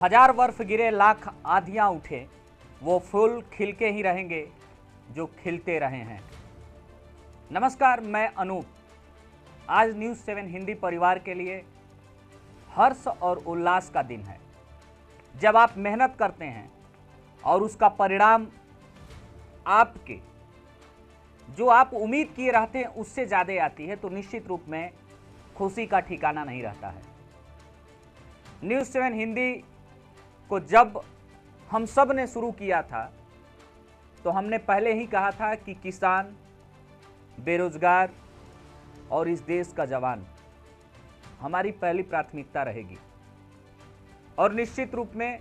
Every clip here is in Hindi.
हजार बर्फ गिरे लाख आधियां उठे, वो फूल खिल के ही रहेंगे जो खिलते रहे हैं। नमस्कार, मैं अनूप। आज न्यूज़ 7 हिंदी परिवार के लिए हर्ष और उल्लास का दिन है। जब आप मेहनत करते हैं और उसका परिणाम आपके जो आप उम्मीद किए रहते हैं उससे ज़्यादा आती है, तो निश्चित रूप में खुशी का ठिकाना नहीं रहता है। न्यूज़ 7 हिंदी को जब हम सब ने शुरू किया था तो हमने पहले ही कहा था कि किसान, बेरोजगार और इस देश का जवान हमारी पहली प्राथमिकता रहेगी। और निश्चित रूप में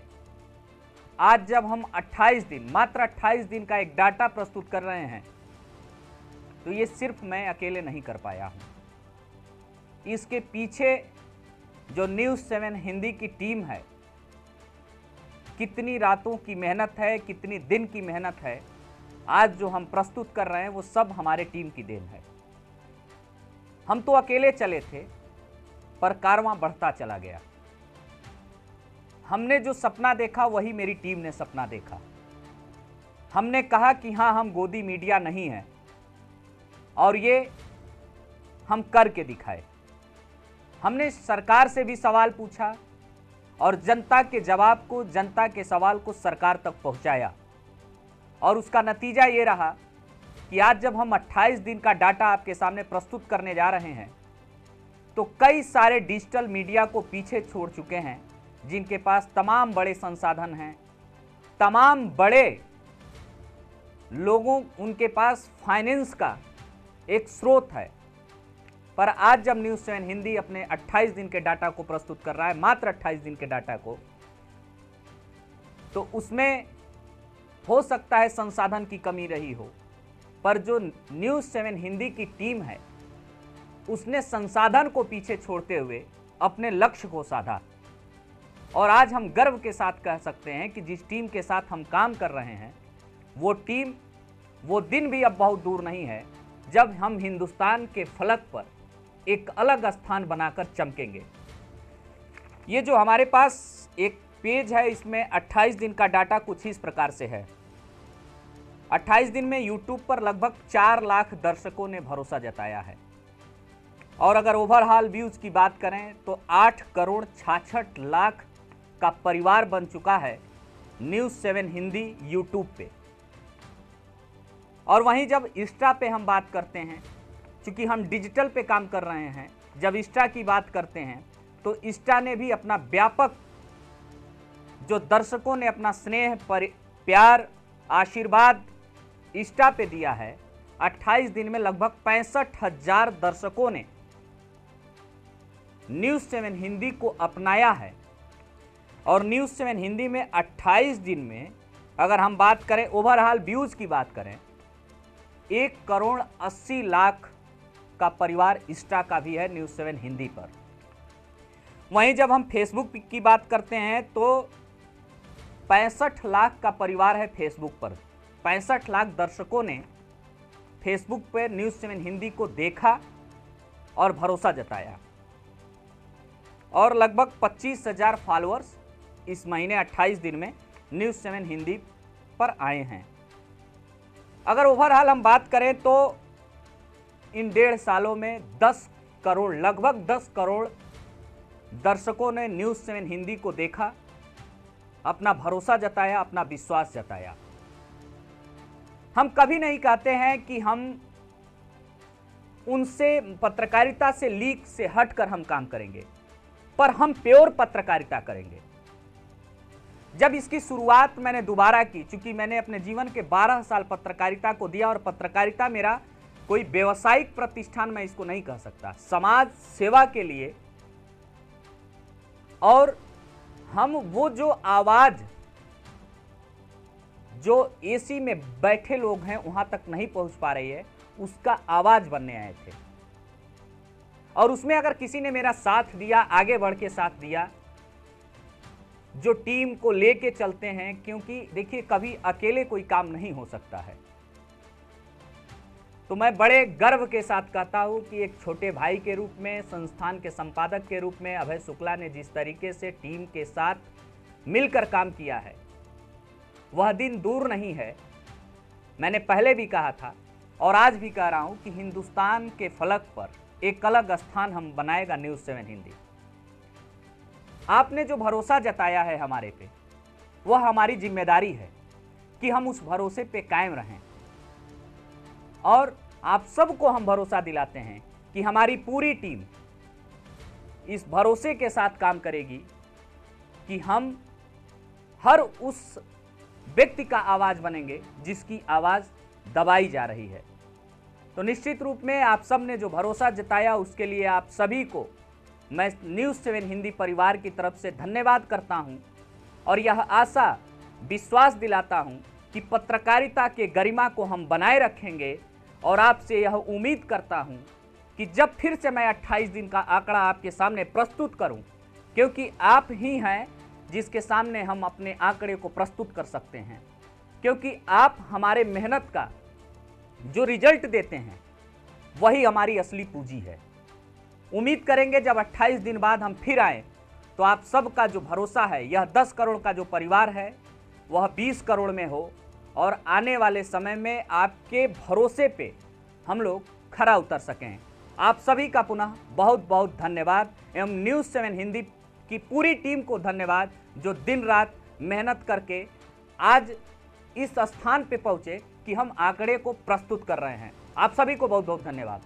आज जब हम 28 दिन, मात्र 28 दिन का एक डाटा प्रस्तुत कर रहे हैं, तो ये सिर्फ मैं अकेले नहीं कर पाया हूं। इसके पीछे जो न्यूज़ 7 हिंदी की टीम है, कितनी रातों की मेहनत है, कितनी दिन की मेहनत है, आज जो हम प्रस्तुत कर रहे हैं वो सब हमारे टीम की देन है। हम तो अकेले चले थे, पर कारवां बढ़ता चला गया। हमने जो सपना देखा वही मेरी टीम ने सपना देखा। हमने कहा कि हाँ, हम गोदी मीडिया नहीं है और ये हम करके दिखाए। हमने सरकार से भी सवाल पूछा और जनता के जवाब को, जनता के सवाल को सरकार तक पहुंचाया। और उसका नतीजा ये रहा कि आज जब हम 28 दिन का डाटा आपके सामने प्रस्तुत करने जा रहे हैं, तो कई सारे डिजिटल मीडिया को पीछे छोड़ चुके हैं, जिनके पास तमाम बड़े संसाधन हैं, तमाम बड़े लोगों, उनके पास फाइनेंस का एक स्रोत है। पर आज जब न्यूज़ 7 हिंदी अपने 28 दिन के डाटा को प्रस्तुत कर रहा है, मात्र 28 दिन के डाटा को, तो उसमें हो सकता है संसाधन की कमी रही हो, पर जो न्यूज़ 7 हिंदी की टीम है उसने संसाधन को पीछे छोड़ते हुए अपने लक्ष्य को साधा। और आज हम गर्व के साथ कह सकते हैं कि जिस टीम के साथ हम काम कर रहे हैं, वो टीम, वो दिन भी अब बहुत दूर नहीं है जब हम हिंदुस्तान के फलक पर एक अलग स्थान बनाकर चमकेंगे। ये जो हमारे पास एक पेज है, इसमें 28 दिन का डाटा कुछ इस प्रकार से है। 28 दिन में YouTube पर लगभग 4 लाख दर्शकों ने भरोसा जताया है। और अगर ओवरऑल व्यूज की बात करें तो 8 करोड़ 66 लाख का परिवार बन चुका है न्यूज़ 7 हिंदी YouTube पे। और वहीं जब इंस्टा पे हम बात करते हैं, क्योंकि हम डिजिटल पे काम कर रहे हैं, जब इंस्टा की बात करते हैं तो इंस्टा ने भी अपना व्यापक, जो दर्शकों ने अपना स्नेह, प्यार, आशीर्वाद इंस्टा पे दिया है, 28 दिन में लगभग 65,000 दर्शकों ने न्यूज़ 7 हिंदी को अपनाया है। और न्यूज़ 7 हिंदी में 28 दिन में अगर हम बात करें, ओवरऑल व्यूज की बात करें, 1 करोड़ 80 लाख का परिवार इंस्टा का भी है न्यूज़ 7 हिंदी पर। वहीं जब हम फेसबुक की बात करते हैं तो 65 लाख का परिवार है फेसबुक पर। 65 लाख दर्शकों ने फेसबुक पर न्यूज़ 7 हिंदी को देखा और भरोसा जताया। और लगभग 25,000 फॉलोअर्स इस महीने 28 दिन में न्यूज़ 7 हिंदी पर आए हैं। अगर ओवरऑल हम बात करें तो इन 1.5 सालों में 10 करोड़, लगभग 10 करोड़ दर्शकों ने न्यूज़ 7 हिंदी को देखा, अपना भरोसा जताया, अपना विश्वास जताया। हम कभी नहीं कहते हैं कि हम उनसे, पत्रकारिता से, लीक से हटकर हम काम करेंगे, पर हम प्योर पत्रकारिता करेंगे। जब इसकी शुरुआत मैंने दोबारा की, चूंकि मैंने अपने जीवन के 12 साल पत्रकारिता को दिया, और पत्रकारिता मेरा कोई व्यवसायिक प्रतिष्ठान मैं इसको नहीं कह सकता, समाज सेवा के लिए। और हम वो जो आवाज, जो एसी में बैठे लोग हैं वहां तक नहीं पहुंच पा रही है, उसका आवाज बनने आए थे। और उसमें अगर किसी ने मेरा साथ दिया, आगे बढ़ के साथ दिया, जो टीम को लेके चलते हैं, क्योंकि देखिए कभी अकेले कोई काम नहीं हो सकता है, तो मैं बड़े गर्व के साथ कहता हूं कि एक छोटे भाई के रूप में, संस्थान के संपादक के रूप में अभय शुक्ला ने जिस तरीके से टीम के साथ मिलकर काम किया है, वह दिन दूर नहीं है। मैंने पहले भी कहा था और आज भी कह रहा हूं कि हिंदुस्तान के फलक पर एक अलग स्थान हम बनाएगा न्यूज़ 7 हिंदी। आपने जो भरोसा जताया है हमारे पे, वह हमारी जिम्मेदारी है कि हम उस भरोसे पे कायम रहें। और आप सबको हम भरोसा दिलाते हैं कि हमारी पूरी टीम इस भरोसे के साथ काम करेगी कि हम हर उस व्यक्ति का आवाज़ बनेंगे जिसकी आवाज़ दबाई जा रही है। तो निश्चित रूप में आप सब ने जो भरोसा जताया उसके लिए आप सभी को मैं न्यूज़ 7 हिंदी परिवार की तरफ से धन्यवाद करता हूं और यह आशा विश्वास दिलाता हूं कि पत्रकारिता के गरिमा को हम बनाए रखेंगे। और आपसे यह उम्मीद करता हूं कि जब फिर से मैं 28 दिन का आंकड़ा आपके सामने प्रस्तुत करूं, क्योंकि आप ही हैं जिसके सामने हम अपने आंकड़े को प्रस्तुत कर सकते हैं, क्योंकि आप हमारे मेहनत का जो रिजल्ट देते हैं वही हमारी असली पूंजी है। उम्मीद करेंगे जब 28 दिन बाद हम फिर आए तो आप सब का जो भरोसा है, यह 10 करोड़ का जो परिवार है वह 20 करोड़ में हो और आने वाले समय में आपके भरोसे पे हम लोग खरा उतर सकें। आप सभी का पुनः बहुत बहुत धन्यवाद एवं न्यूज़ 7 हिंदी की पूरी टीम को धन्यवाद जो दिन रात मेहनत करके आज इस स्थान पे पहुंचे कि हम आंकड़े को प्रस्तुत कर रहे हैं। आप सभी को बहुत बहुत धन्यवाद।